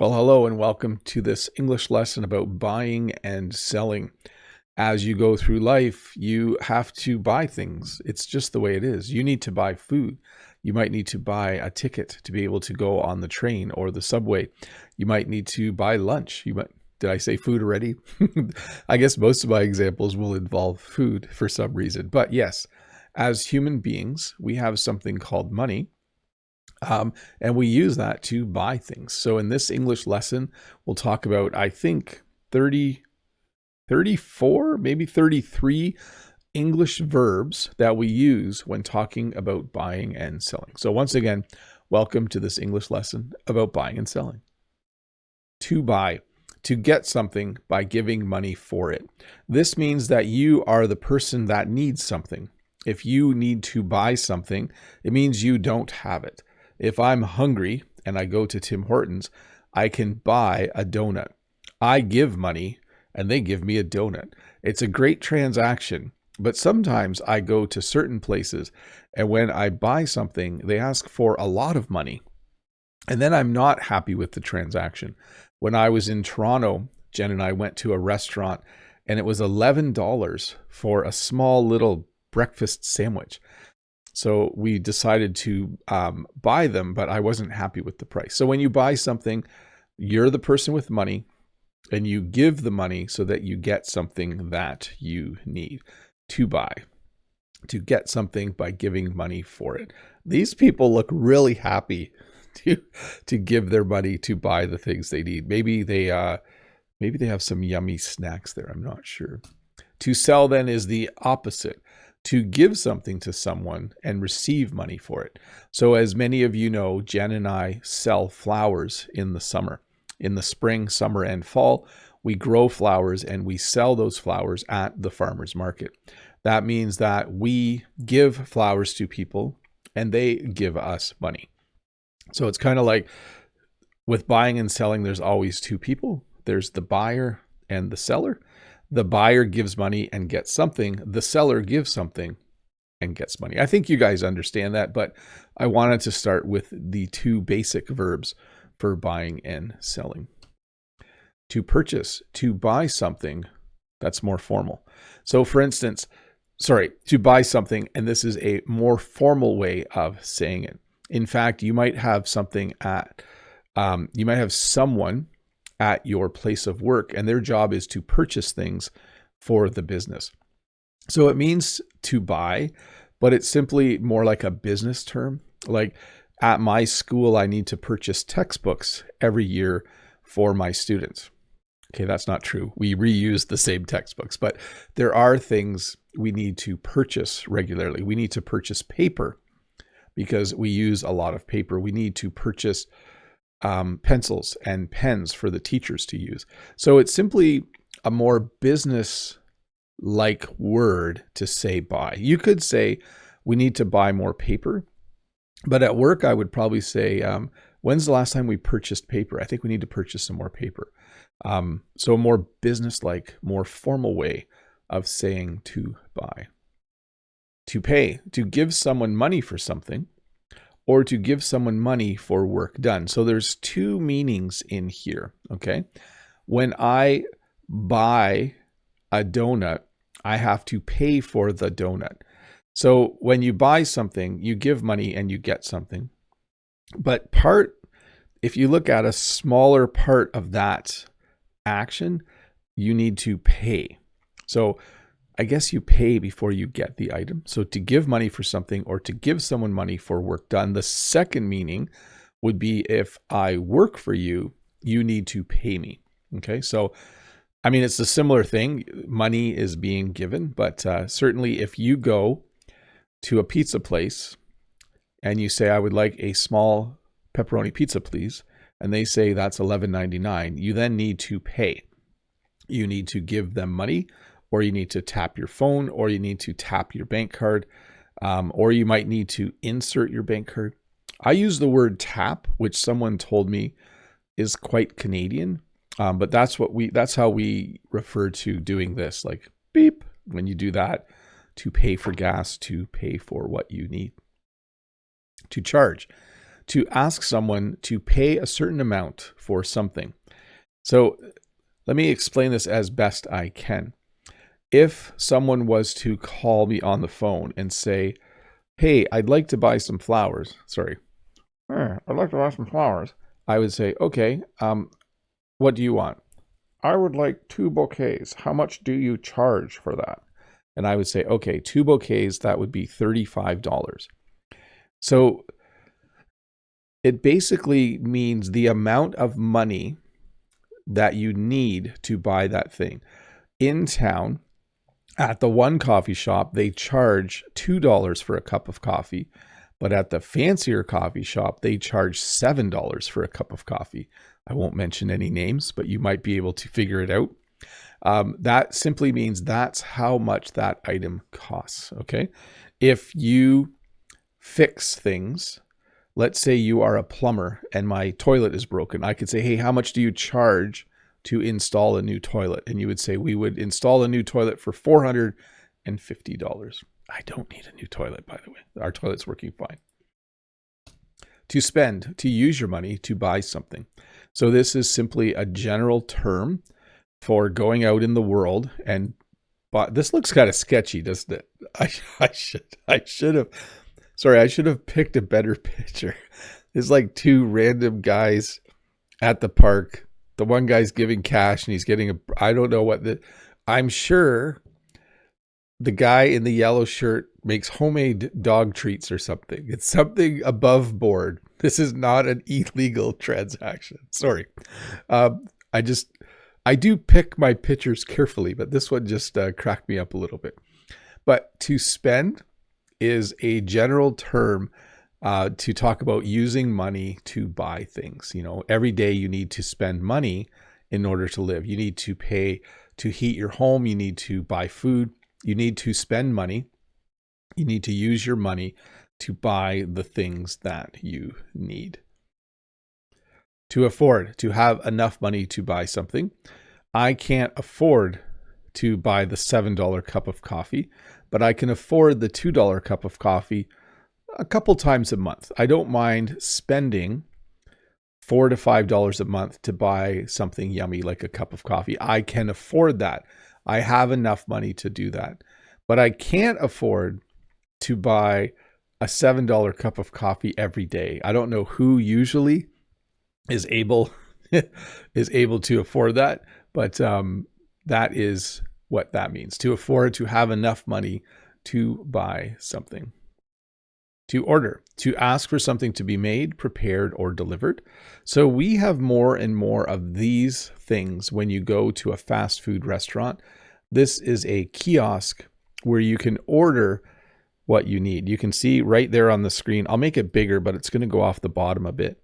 Well, hello and welcome to this English lesson about buying and selling. As you go through life, you have to buy things. It's just the way it is. You need to buy food. You might need to buy a ticket to be able to go on the train or the subway. You might need to buy lunch. Did I say food already? I guess most of my examples will involve food for some reason. But yes, as human beings, we have something called money. And we use that to buy things. So in this English lesson, we'll talk about, I think, 30, 34, maybe 33 English verbs that we use when talking about buying and selling. So once again, welcome to this English lesson about buying and selling. To buy, to get something by giving money for it. This means that you are the person that needs something. If you need to buy something, it means you don't have it. If I'm hungry and I go to Tim Hortons, I can buy a donut. I give money and they give me a donut. It's a great transaction, but sometimes I go to certain places and when I buy something, they ask for a lot of money. And then I'm not happy with the transaction. When I was in Toronto, Jen and I went to a restaurant and it was $11 for a small little breakfast sandwich. So we decided to buy them, but I wasn't happy with the price. So when you buy something, you're the person with money and you give the money so that you get something that you need to buy. To get something by giving money for it. These people look really happy to give their money to buy the things they need. Maybe they have some yummy snacks there. I'm not sure. To sell then is the opposite. To give something to someone and receive money for it. So as many of you know, Jen and I sell flowers in the summer. In the spring, summer, and fall, we grow flowers and we sell those flowers at the farmer's market. That means that we give flowers to people and they give us money. So it's kind of like with buying and selling, there's always two people. There's the buyer and the seller. The buyer gives money and gets something. The seller gives something and gets money. I think you guys understand that, but I wanted to start with the two basic verbs for buying and selling. To purchase, to buy something, that's more formal. So for instance, to buy something, and this is a more formal way of saying it. In fact, you might have someone at your place of work, and their job is to purchase things for the business. So it means to buy, but it's simply more like a business term. Like at my school, I need to purchase textbooks every year for my students. Okay, that's not true. We reuse the same textbooks, but there are things we need to purchase regularly. We need to purchase paper because we use a lot of paper. We need to purchase pencils and pens for the teachers to use. So it's simply a more business-like word to say buy. You could say we need to buy more paper, but at work I would probably say, when's the last time we purchased paper? I think we need to purchase some more paper. So a more business-like, more formal way of saying to buy. To pay, to give someone money for something, or to give someone money for work done. So there's two meanings in here, okay? When I buy a donut, I have to pay for the donut. So when you buy something, you give money and you get something. But if you look at a smaller part of that action, you need to pay. So I guess you pay before you get the item. So to give money for something or to give someone money for work done. The second meaning would be if I work for you, you need to pay me. Okay, so I mean, it's a similar thing. Money is being given, but certainly if you go to a pizza place and you say, I would like a small pepperoni pizza, please, and they say that's $11.99, you then need to pay. You need to give them money, or you need to tap your phone, or you need to tap your bank card, or you might need to insert your bank card. I use the word tap, which someone told me is quite Canadian, but that's how we refer to doing this, like beep, when you do that, to pay for gas, to pay for what you need. To charge. to ask someone to pay a certain amount for something. So let me explain this as best I can. If someone was to call me on the phone and say, hey, I'd like to buy some flowers. Sorry. I'd like to buy some flowers. I would say, okay, what do you want? I would like 2 bouquets. How much do you charge for that? And I would say, okay, 2 bouquets, that would be $35. So it basically means the amount of money that you need to buy that thing. In town, at the one coffee shop, they charge $2 for a cup of coffee. But at the fancier coffee shop, they charge $7 for a cup of coffee. I won't mention any names, but you might be able to figure it out. That simply means that's how much that item costs, okay? If you fix things, let's say you are a plumber and my toilet is broken. I could say, hey, how much do you charge to install a new toilet? And you would say, we would install a new toilet for $450. I don't need a new toilet, by the way. Our toilet's working fine. To spend, to use your money to buy something. So this is simply a general term for going out in the world and this looks kind of sketchy, doesn't it? I should have picked a better picture. There's like 2 random guys at the park. The one guy's giving cash and he's getting I don't know what I'm sure the guy in the yellow shirt makes homemade dog treats or something. It's something above board. This is not an illegal transaction. Sorry. I do pick my pictures carefully, but this one just cracked me up a little bit. But to spend is a general term to talk about using money to buy things. You know, every day you need to spend money in order to live. You need to pay to heat your home. You need to buy food. You need to spend money. You need to use your money to buy the things that you need. To afford, to have enough money to buy something. I can't afford to buy the $7 cup of coffee, but I can afford the $2 cup of coffee a couple times a month. I don't mind spending $4 to $5 a month to buy something yummy like a cup of coffee. I can afford that. I have enough money to do that. But I can't afford to buy a $7 cup of coffee every day. I don't know who usually is able to afford that, but that is what that means. To afford, to have enough money to buy something. To order, to ask for something to be made, prepared, or delivered. So we have more and more of these things when you go to a fast food restaurant. This is a kiosk where you can order what you need. You can see right there on the screen. I'll make it bigger, but it's going to go off the bottom a bit.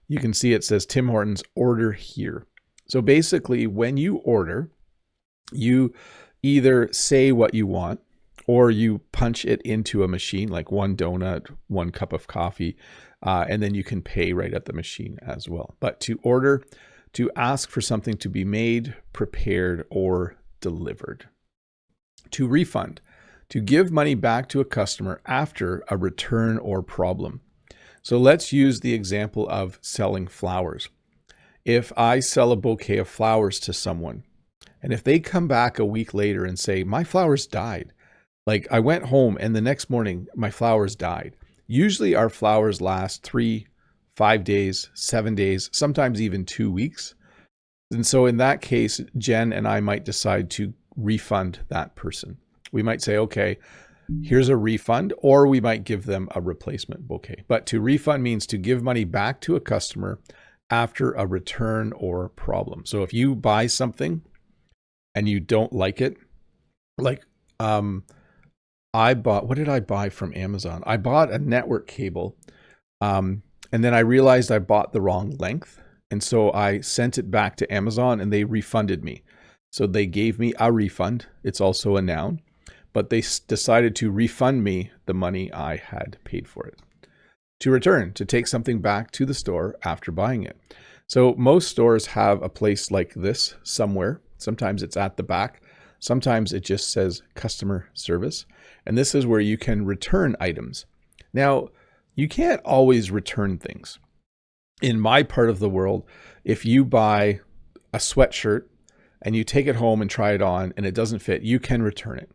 You can see it says Tim Hortons order here. So basically when you order, you either say what you want or you punch it into a machine, like 1 donut, 1 cup of coffee, and then you can pay right at the machine as well. But to order, to ask for something to be made, prepared, or delivered. To refund, to give money back to a customer after a return or problem. So let's use the example of selling flowers. If I sell a bouquet of flowers to someone, and if they come back a week later and say, my flowers died, like I went home and the next morning my flowers died. Usually our flowers last 3, 5 days, 7 days, sometimes even 2 weeks. And so in that case, Jen and I might decide to refund that person. We might say, okay, here's a refund, or we might give them a replacement bouquet. But to refund means to give money back to a customer after a return or problem. So if you buy something and you don't like it, like what did I buy from Amazon? I bought a network cable and then I realized I bought the wrong length. And so I sent it back to Amazon and they refunded me. So they gave me a refund. It's also a noun, but they decided to refund me the money I had paid for it. To return, to take something back to the store after buying it. So most stores have a place like this somewhere. Sometimes it's at the back. Sometimes it just says customer service. And this is where you can return items. Now, You can't always return things. In my part of the world, if you buy a sweatshirt and you take it home and try it on and it doesn't fit, you can return it.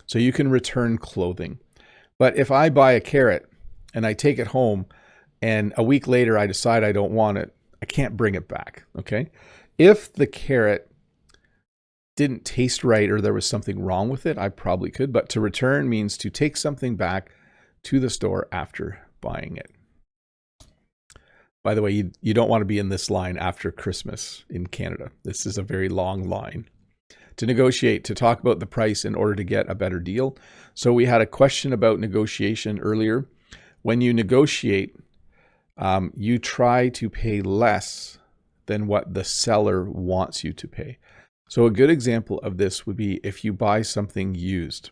So you can return clothing. But if I buy a carrot and I take it home and a week later I decide I don't want it, I can't bring it back, okay? If the carrot didn't taste right or there was something wrong with it, I probably could. But to return means to take something back to the store after buying it. By the way, you don't want to be in this line after Christmas in Canada. This is a very long line. To negotiate, to talk about the price in order to get a better deal. So we had a question about negotiation earlier. When you negotiate, you try to pay less than what the seller wants you to pay. So a good example of this would be if you buy something used.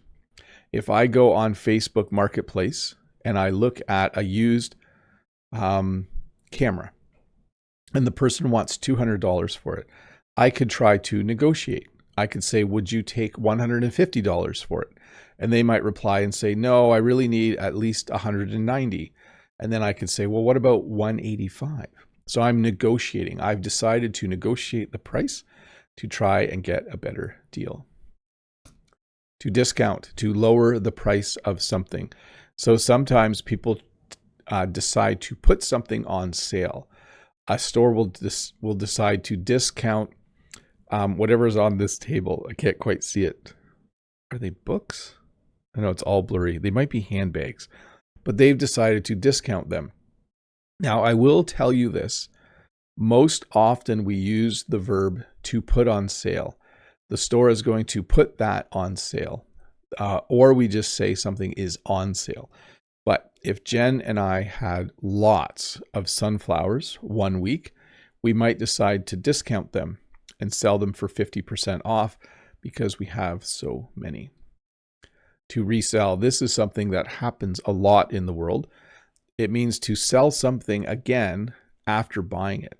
If I go on Facebook Marketplace and I look at a used camera and the person wants $200 for it, I could try to negotiate. I could say, would you take $150 for it? And they might reply and say, no, I really need at least $190. And then I could say, well, what about $185? So I'm negotiating. I've decided to negotiate the price to try and get a better deal. To discount, to lower the price of something. So sometimes people decide to put something on sale. A store will decide to discount whatever's on this table. I can't quite see it. Are they books? I know it's all blurry. They might be handbags, but they've decided to discount them. Now, I will tell you this. Most often we use the verb to put on sale. The store is going to put that on sale, or we just say something is on sale. But if Jen and I had lots of sunflowers one week, we might decide to discount them and sell them for 50% off because we have so many. To resell, this is something that happens a lot in the world. It means to sell something again after buying it.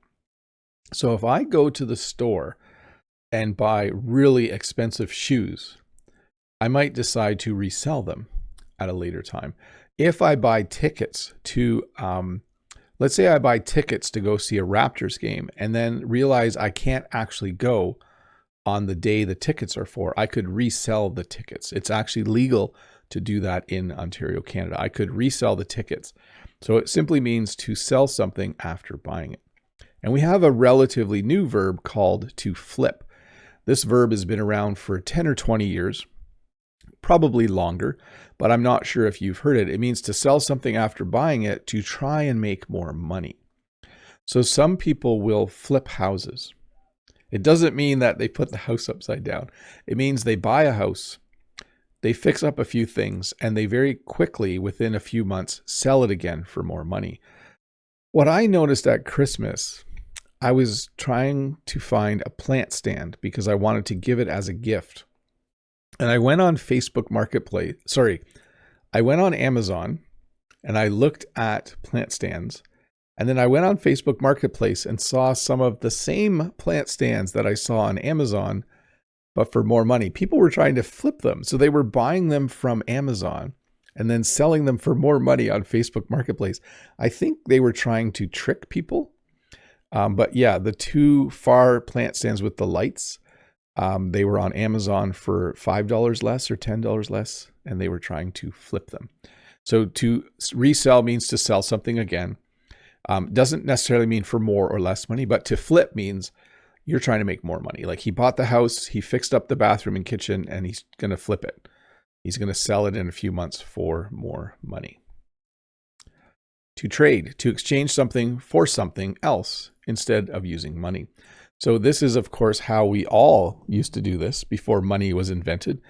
So if I go to the store and buy really expensive shoes, I might decide to resell them at a later time. If I buy tickets to, let's say I buy tickets to go see a Raptors game and then realize I can't actually go on the day the tickets are for, I could resell the tickets. It's actually legal to do that in Ontario, Canada. I could resell the tickets. So it simply means to sell something after buying it. And we have a relatively new verb called to flip. This verb has been around for 10 or 20 years, probably longer, but I'm not sure if you've heard it. It means to sell something after buying it to try and make more money. So some people will flip houses. It doesn't mean that they put the house upside down. It means they buy a house, they fix up a few things, and they very quickly, within a few months, sell it again for more money. What I noticed at Christmas, I was trying to find a plant stand because I wanted to give it as a gift. And I went on Facebook Marketplace, I went on Amazon and I looked at plant stands. And then I went on Facebook Marketplace and saw some of the same plant stands that I saw on Amazon, but for more money. People were trying to flip them. So they were buying them from Amazon and then selling them for more money on Facebook Marketplace. I think they were trying to trick people. But yeah, the two far plant stands with the lights, they were on Amazon for $5 less or $10 less, and they were trying to flip them. So to resell means to sell something again. Doesn't necessarily mean for more or less money, but to flip means you're trying to make more money. Like he bought the house, he fixed up the bathroom and kitchen, and he's going to flip it. He's going to sell it in a few months for more money. To trade, to exchange something for something else instead of using money. So this is, of course, how we all used to do this before money was invented,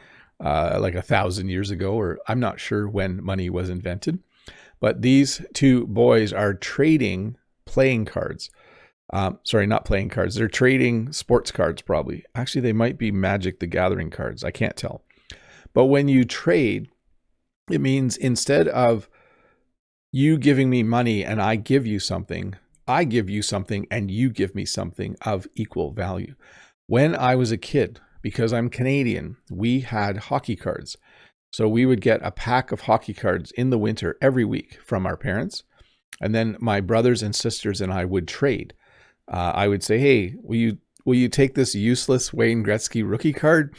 like 1,000 years ago, or I'm not sure when money was invented. But these two boys are trading playing cards. Not playing cards. They're trading sports cards probably. Actually, they might be Magic the Gathering cards. I can't tell. But when you trade, it means instead of you giving me money and I give you something and you give me something of equal value. When I was a kid, because I'm Canadian, we had hockey cards. So we would get a pack of hockey cards in the winter every week from our parents. And then my brothers and sisters and I would trade. I would say, hey, will you take this useless Wayne Gretzky rookie card?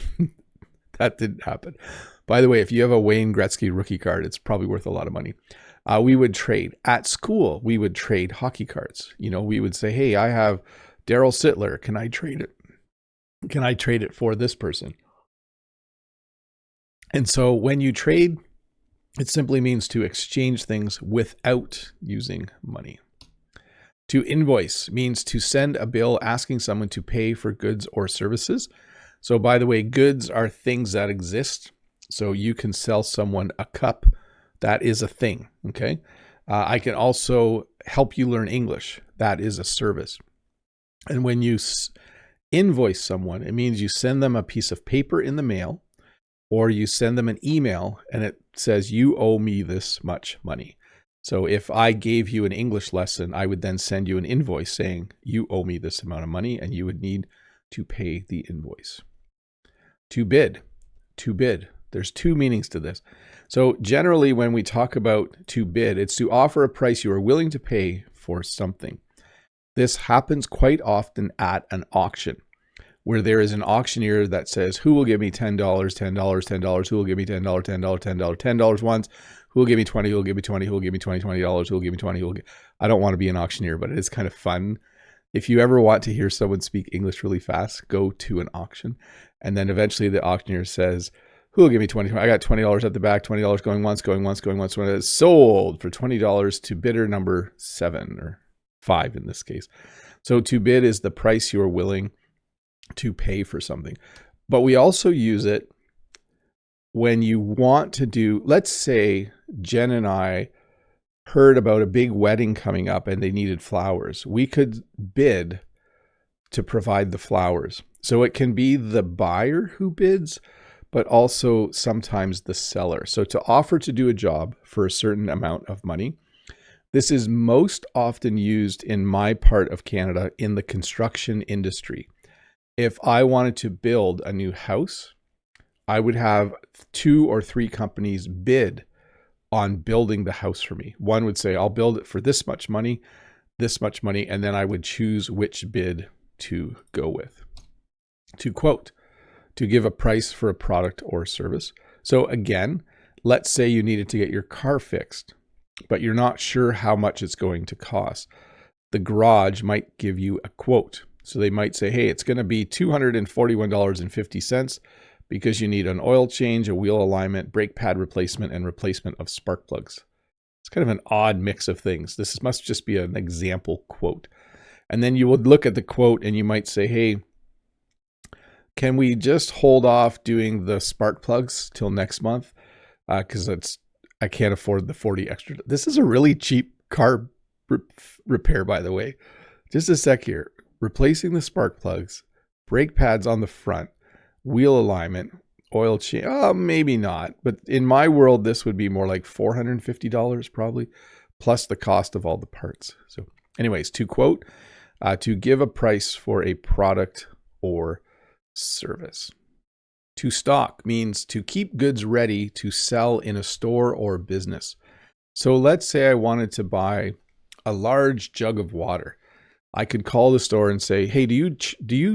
That didn't happen. By the way, if you have a Wayne Gretzky rookie card, it's probably worth a lot of money. We would trade. At school, we would trade hockey cards. We would say, hey, I have Daryl Sittler. Can I trade it? Can I trade it for this person? And so when you trade, it simply means to exchange things without using money. To invoice means to send a bill asking someone to pay for goods or services. So by the way, goods are things that exist. So you can sell someone a cup. That is a thing, okay? I can also help you learn English. That is a service. And when you invoice someone, it means you send them a piece of paper in the mail, or you send them an email and it says, you owe me this much money. So if I gave you an English lesson, I would then send you an invoice saying, you owe me this amount of money, and you would need to pay the invoice. To bid. There's two meanings to this. So generally, when we talk about to bid, it's to offer a price you are willing to pay for something. This happens quite often at an auction, where there is an auctioneer that says, who will give me $10, $10, $10, who will give me $10, $10, $10, $10 once, who will give me 20, who will give me 20, who will give me 20, $20, who will give me 20, I don't want to be an auctioneer, but it is kind of fun. If you ever want to hear someone speak English really fast, go to an auction. And then eventually the auctioneer says, who will give me 20? I got $20 at the back, $20 going once, going once, going once. When it's sold for $20 to bidder number 7 or 5 in this case. So to bid is the price you are willing to pay for something. But we also use it when you want to do, let's say Jen and I heard about a big wedding coming up and they needed flowers. We could bid to provide the flowers. So it can be the buyer who bids, but also sometimes the seller. So to offer to do a job for a certain amount of money. This is most often used in my part of Canada in the construction industry. If I wanted to build a new house, I would have 2 or 3 companies bid on building the house for me. One would say, I'll build it for this much money, and then I would choose which bid to go with. To quote, to give a price for a product or service. So again, let's say you needed to get your car fixed, but you're not sure how much it's going to cost. The garage might give you a quote. So they might say, hey, it's going to be $241.50 because you need an oil change, a wheel alignment, brake pad replacement, and replacement of spark plugs. It's kind of an odd mix of things. This must just be an example quote. And then you would look at the quote and you might say, hey, can we just hold off doing the spark plugs till next month? Because I can't afford the 40 extra. This is a really cheap car repair, by the way. Just a sec here. Replacing the spark plugs, brake pads on the front, wheel alignment, oil change. Maybe not. But in my world, this would be more like $450 probably, plus the cost of all the parts. So anyways, to quote, to give a price for a product or service. To stock means to keep goods ready to sell in a store or business. So let's say I wanted to buy a large jug of water. I could call the store and say, hey, do you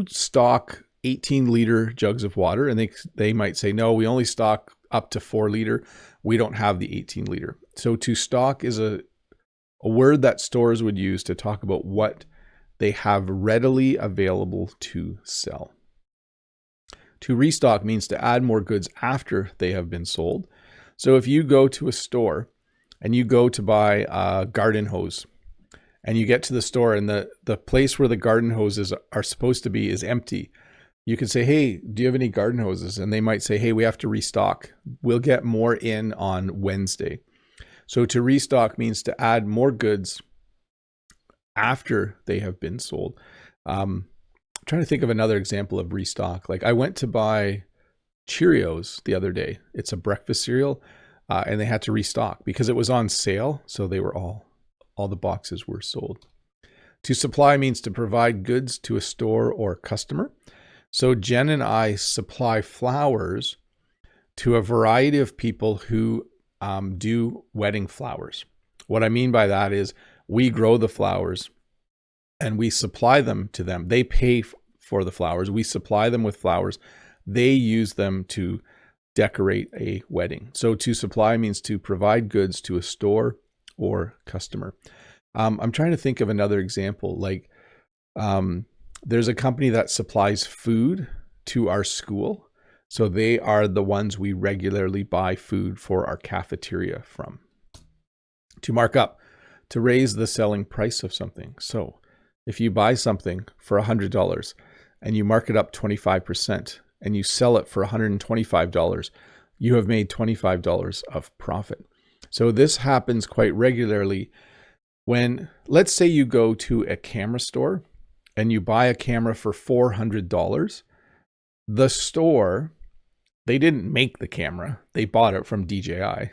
stock 18-liter jugs of water? And they might say, no, we only stock up to 4-liter. We don't have the 18-liter. So to stock is a word that stores would use to talk about what they have readily available to sell. To restock means to add more goods after they have been sold. So if you go to a store and you go to buy a garden hose and you get to the store and the place where the garden hoses are supposed to be is empty, you can say, hey, do you have any garden hoses? And they might say, hey, we have to restock. We'll get more in on Wednesday. So to restock means to add more goods after they have been sold. I'm trying to think of another example of restock. Like I went to buy Cheerios the other day. It's a breakfast cereal, and they had to restock because it was on sale. So they were all the boxes were sold. To supply means to provide goods to a store or customer. So Jen and I supply flowers to a variety of people who do wedding flowers. What I mean by that is We grow the flowers and we supply them to them. They pay for the flowers. We supply them with flowers. They use them to decorate a wedding. So to supply means to provide goods to a store or customer. I'm trying to think of another example. Like there's a company that supplies food to our school. So they are the ones we regularly buy food for our cafeteria from. To mark up, to raise the selling price of something. So if you buy something for $100 and you mark it up 25% and you sell it for $125, you have made $25 of profit. So this happens quite regularly when, let's say you go to a camera store and you buy a camera for $400. The store, they didn't make the camera. They bought it from DJI,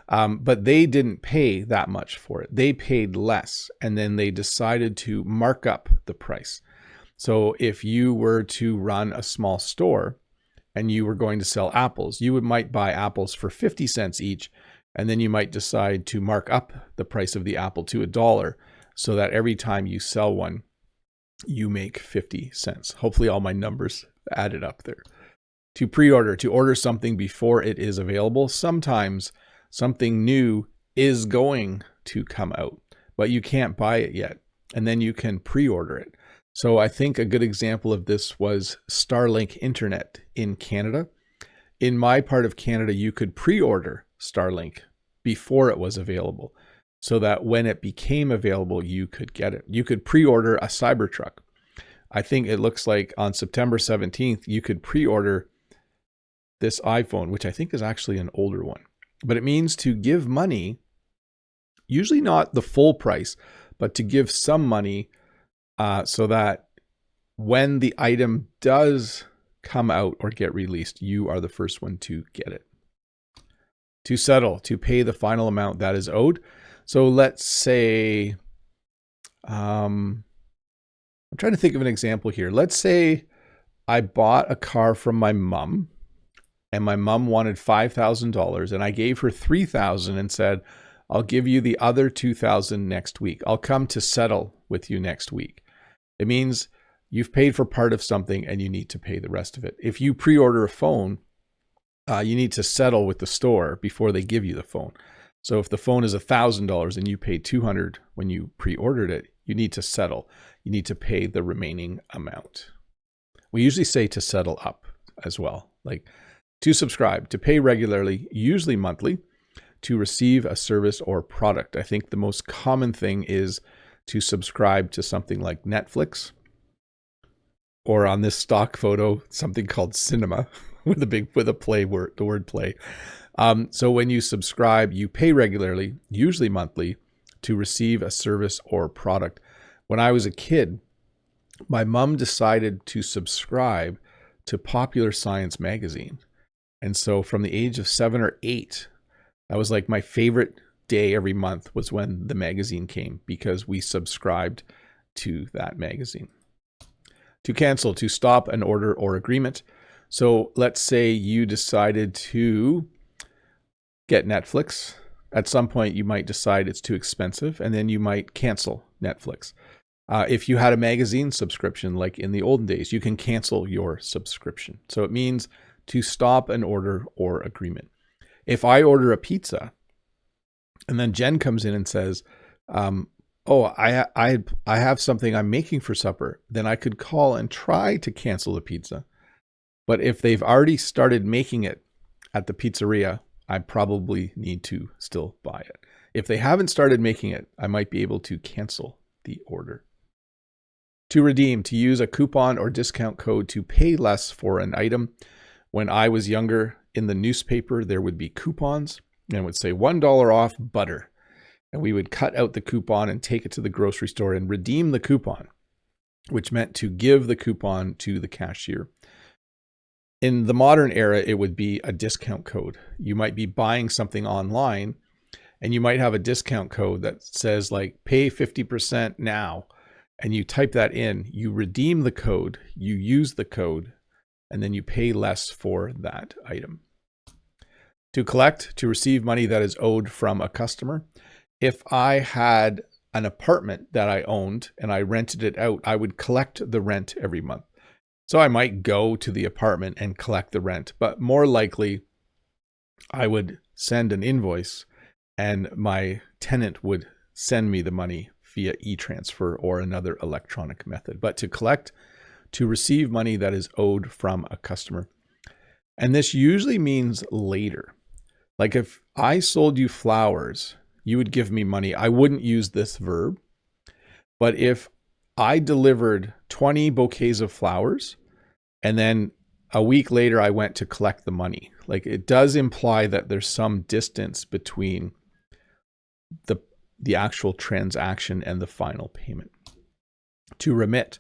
but they didn't pay that much for it. They paid less, and then they decided to mark up the price. So if you were to run a small store and you were going to sell apples, you might buy apples for 50 cents each, and then you might decide to mark up the price of the apple to $1 so that every time you sell one, you make 50 cents. Hopefully all my numbers added up there. To pre-order, to order something before it is available. Sometimes something new is going to come out, but you can't buy it yet. And then you can pre-order it. So I think a good example of this was Starlink Internet in Canada. In my part of Canada, you could pre-order Starlink before it was available, so that when it became available, you could get it. You could pre-order a Cybertruck. I think it looks like on September 17th, you could pre-order this iPhone, which I think is actually an older one. But it means to give money, usually not the full price, but to give some money so that when the item does come out or get released, you are the first one to get it. To settle, to pay the final amount that is owed. So let's say, I'm trying to think of an example here. Let's say I bought a car from my mom and my mom wanted $5,000 and I gave her $3,000 and said, I'll give you the other $2,000 next week. I'll come to settle with you next week. It means you've paid for part of something and you need to pay the rest of it. If you pre-order a phone, you need to settle with the store before they give you the phone. So if the phone is $1,000 and you paid $200 when you pre-ordered it, you need to settle. You need to pay the remaining amount. We usually say to settle up as well, like to subscribe, to pay regularly, usually monthly, to receive a service or product. I think the most common thing is to subscribe to something like Netflix, or on this stock photo, something called cinema with the word play. So when you subscribe, you pay regularly, usually monthly, to receive a service or product. When I was a kid, my mom decided to subscribe to Popular Science magazine. And so from the age of 7 or 8, that was like my favorite day every month was when the magazine came, because we subscribed to that magazine. To cancel, to stop an order or agreement. So let's say you decided to get Netflix. At some point, you might decide it's too expensive, and then you might cancel Netflix. If you had a magazine subscription, like in the olden days, you can cancel your subscription. So it means to stop an order or agreement. If I order a pizza, and then Jen comes in and says, I have something I'm making for supper, then I could call and try to cancel the pizza. But if they've already started making it at the pizzeria, I probably need to still buy it. If they haven't started making it, I might be able to cancel the order. To redeem, to use a coupon or discount code to pay less for an item. When I was younger, in the newspaper, there would be coupons and it would say $1 off butter. And we would cut out the coupon and take it to the grocery store and redeem the coupon, which meant to give the coupon to the cashier. In the modern era, it would be a discount code. You might be buying something online and you might have a discount code that says like pay 50% now. And you type that in, you redeem the code, you use the code, and then you pay less for that item. To collect, to receive money that is owed from a customer. If I had an apartment that I owned and I rented it out, I would collect the rent every month. So I might go to the apartment and collect the rent, but more likely I would send an invoice and my tenant would send me the money via e-transfer or another electronic method. But to receive money that is owed from a customer. And this usually means later. Like if I sold you flowers, you would give me money. I wouldn't use this verb. But if I delivered 20 bouquets of flowers and then a week later I went to collect the money, like it does imply that there's some distance between the actual transaction and the final payment. To remit,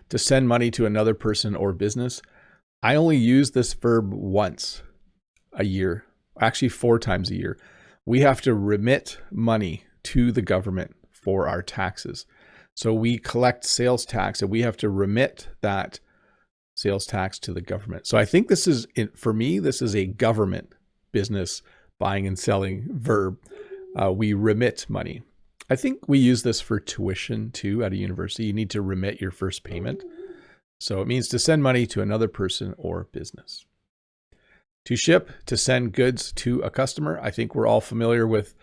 to send money to another person or business, I only use this verb once a year, actually 4 times a year. We have to remit money to the government for our taxes. So we collect sales tax and we have to remit that sales tax to the government. So I think this is, for me, this is a government business buying and selling verb. We remit money. I think we use this for tuition too at a university. You need to remit your first payment. So it means to send money to another person or business. To ship, to send goods to a customer. I think we're all familiar with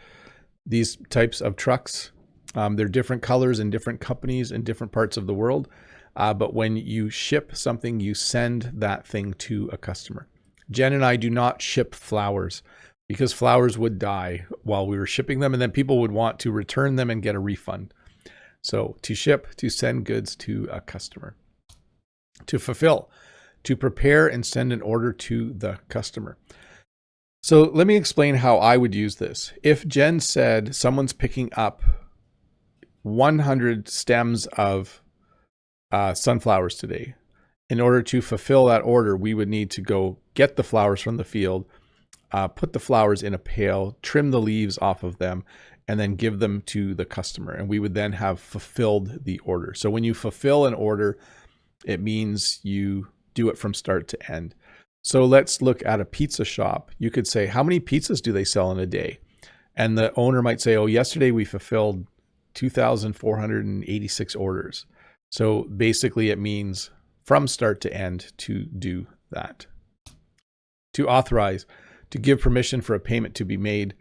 these types of trucks. They're different colors in different companies in different parts of the world. But when you ship something, you send that thing to a customer. Jen and I do not ship flowers because flowers would die while we were shipping them, and then people would want to return them and get a refund. So to ship, to send goods to a customer. To fulfill, to prepare and send an order to the customer. So let me explain how I would use this. If Jen said someone's picking up 100 stems of sunflowers today, in order to fulfill that order, we would need to go get the flowers from the field, put the flowers in a pail, trim the leaves off of them, and then give them to the customer. And we would then have fulfilled the order. So when you fulfill an order, it means you do it from start to end. So let's look at a pizza shop. You could say, how many pizzas do they sell in a day? And the owner might say, oh, yesterday we fulfilled 2,486 orders. So basically it means from start to end to do that. To authorize, to give permission for a payment to be made.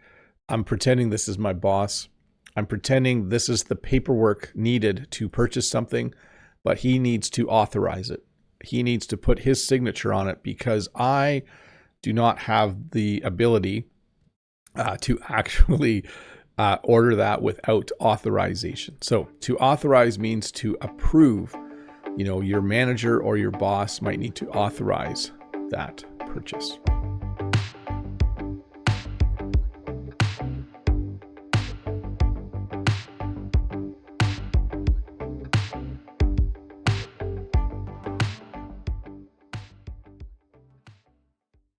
I'm pretending this is my boss. I'm pretending this is the paperwork needed to purchase something, but he needs to authorize it. He needs to put his signature on it because I do not have the ability to actually order that without authorization. So to authorize means to approve. You know, your manager or your boss might need to authorize that purchase.